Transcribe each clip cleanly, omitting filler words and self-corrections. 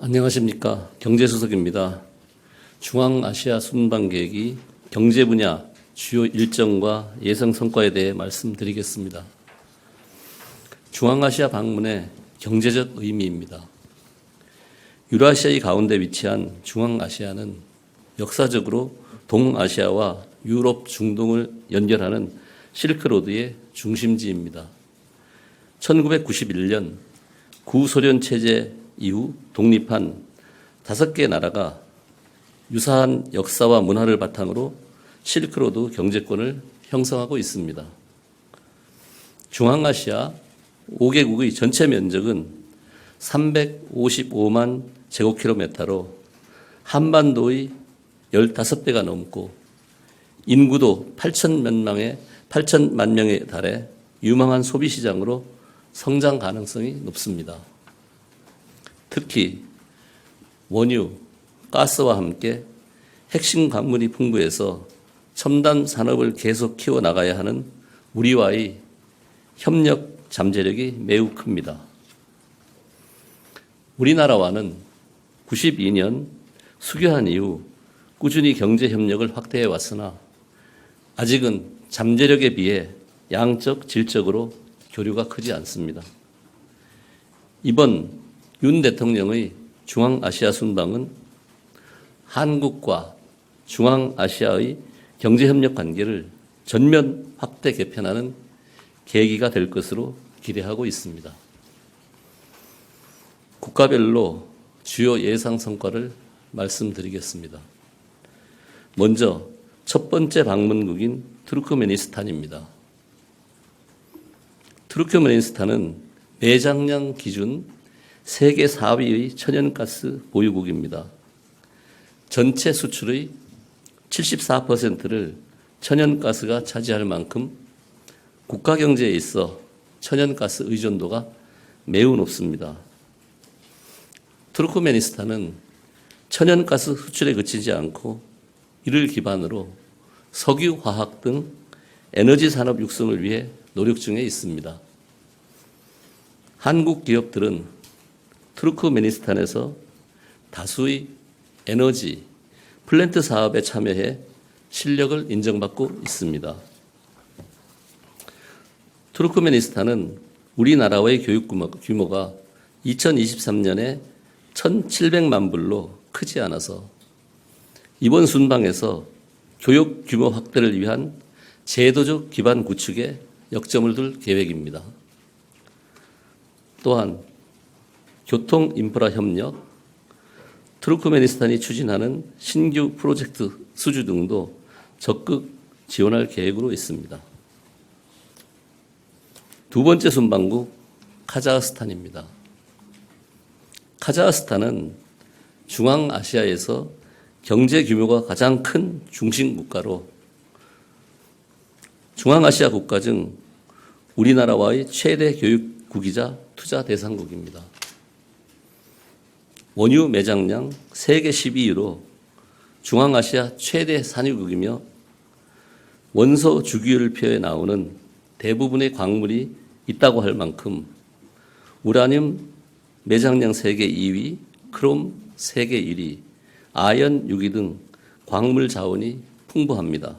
안녕하십니까. 경제수석입니다. 중앙아시아 순방 계획이 경제 분야 주요 일정과 예상 성과에 대해 말씀드리겠습니다. 중앙아시아 방문의 경제적 의미입니다. 유라시아의 가운데 위치한 중앙아시아는 역사적으로 동아시아와 유럽, 중동을 연결하는 실크로드의 중심지입니다. 1991년 구소련 체제 이후 독립한 5개 나라가 유사한 역사와 문화를 바탕으로 실크로드 경제권을 형성하고 있습니다. 중앙아시아 5개국의 전체 면적은 355만 제곱킬로미터로 한반도의 15배가 넘고 인구도 8천만 명에 달해 유망한 소비시장으로 성장 가능성이 높습니다. 특히 원유, 가스와 함께 핵심 광물이 풍부해서 첨단 산업을 계속 키워나가야 하는 우리와의 협력 잠재력이 매우 큽니다. 우리나라와는 92년 수교한 이후 꾸준히 경제 협력을 확대해 왔으나 아직은 잠재력에 비해 양적, 질적으로 교류가 크지 않습니다. 이번 윤 대통령의 중앙아시아 순방은 한국과 중앙아시아의 경제협력 관계를 전면 확대 개편하는 계기가 될 것으로 기대하고 있습니다. 국가별로 주요 예상 성과를 말씀드리겠습니다. 먼저 첫 번째 방문국인 투르크메니스탄입니다. 투르크메니스탄은 매장량 기준 세계 4위의 천연가스 보유국입니다. 전체 수출의 74%를 천연가스가 차지할 만큼 국가 경제에 있어 천연가스 의존도가 매우 높습니다. 투르크메니스탄은 천연가스 수출에 그치지 않고 이를 기반으로 석유, 화학 등 에너지 산업 육성을 위해 노력 중에 있습니다. 한국 기업들은 투르크메니스탄에서 다수의 에너지, 플랜트 사업에 참여해 실력을 인정받고 있습니다. 투르크메니스탄은 우리나라의 교육 규모가 2023년에 1,700만 불로 크지 않아서 이번 순방에서 교육 규모 확대를 위한 제도적 기반 구축에 역점을 둘 계획입니다. 또한 교통 인프라 협력, 투르크메니스탄이 추진하는 신규 프로젝트 수주 등도 적극 지원할 계획으로 있습니다. 두 번째 순방국 카자흐스탄입니다. 카자흐스탄은 중앙아시아에서 경제 규모가 가장 큰 중심 국가로 중앙아시아 국가 중 우리나라와의 최대 교육국이자 투자 대상국입니다. 원유 매장량 세계 12위로 중앙아시아 최대 산유국이며 원소 주기율표에 나오는 대부분의 광물이 있다고 할 만큼 우라늄 매장량 세계 2위, 크롬 세계 1위, 아연 6위 등 광물 자원이 풍부합니다.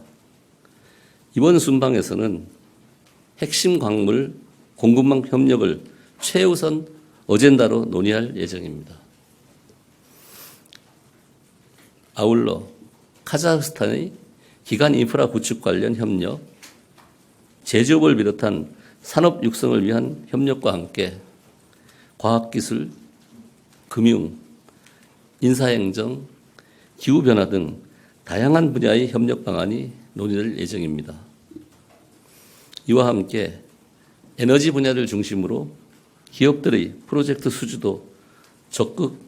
이번 순방에서는 핵심 광물 공급망 협력을 최우선 어젠다로 논의할 예정입니다. 아울러 카자흐스탄의 기간 인프라 구축 관련 협력, 제조업을 비롯한 산업 육성을 위한 협력과 함께 과학기술, 금융, 인사행정, 기후변화 등 다양한 분야의 협력 방안이 논의될 예정입니다. 이와 함께 에너지 분야를 중심으로 기업들의 프로젝트 수주도 적극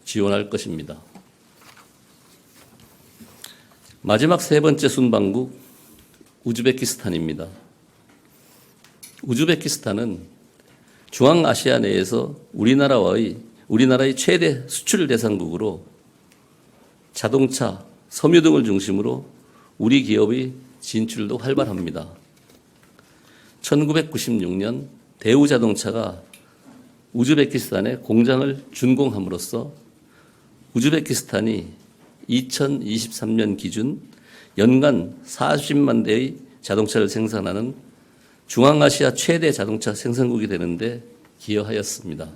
지원할 것입니다. 마지막 세 번째 순방국 우즈베키스탄입니다. 우즈베키스탄은 중앙아시아 내에서 우리나라의 최대 수출 대상국으로 자동차, 섬유 등을 중심으로 우리 기업의 진출도 활발합니다. 1996년 대우자동차가 우즈베키스탄에 공장을 준공함으로써 우즈베키스탄이 2023년 기준 연간 40만 대의 자동차를 생산하는 중앙아시아 최대 자동차 생산국이 되는데 기여하였습니다.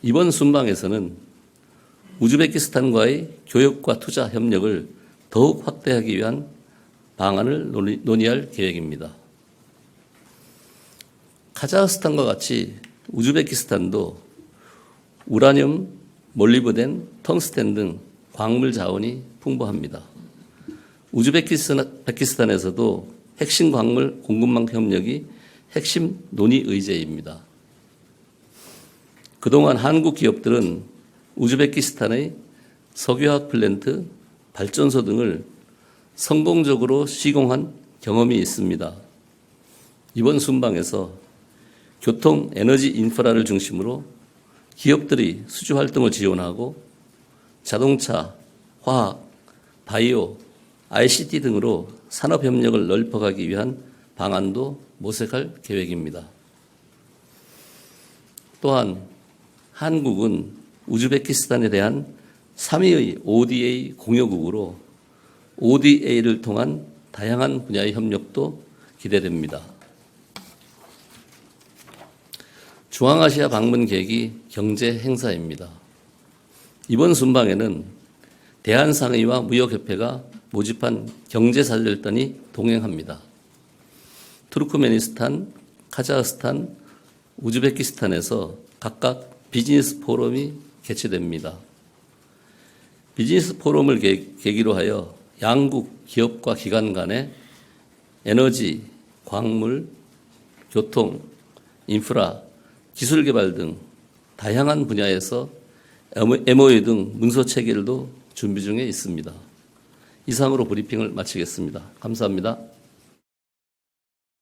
이번 순방에서는 우즈베키스탄과의 교역과 투자 협력을 더욱 확대하기 위한 방안을 논의할 계획입니다. 카자흐스탄과 같이 우즈베키스탄도 우라늄, 몰리브덴, 텅스텐 등 광물 자원이 풍부합니다. 우즈베키스탄에서도 핵심 광물 공급망 협력이 핵심 논의 의제입니다. 그동안 한국 기업들은 우즈베키스탄의 석유화학 플랜트, 발전소 등을 성공적으로 시공한 경험이 있습니다. 이번 순방에서 교통, 에너지 인프라를 중심으로 기업들이 수주 활동을 지원하고 자동차, 화학, 바이오, ICT 등으로 산업 협력을 넓혀가기 위한 방안도 모색할 계획입니다. 또한 한국은 우즈베키스탄에 대한 3위의 ODA 공여국으로 ODA를 통한 다양한 분야의 협력도 기대됩니다. 중앙아시아 방문 계획이 경제 행사입니다. 이번 순방에는 대한상의와 무역협회가 모집한 경제사절단이 동행합니다. 투르크메니스탄, 카자흐스탄, 우즈베키스탄에서 각각 비즈니스 포럼이 개최됩니다. 비즈니스 포럼을 계기로 하여 양국 기업과 기관 간의 에너지, 광물, 교통, 인프라, 기술 개발 등 다양한 분야에서 MOU 등 문서 체결도 준비 중에 있습니다. 이상으로 브리핑을 마치겠습니다. 감사합니다.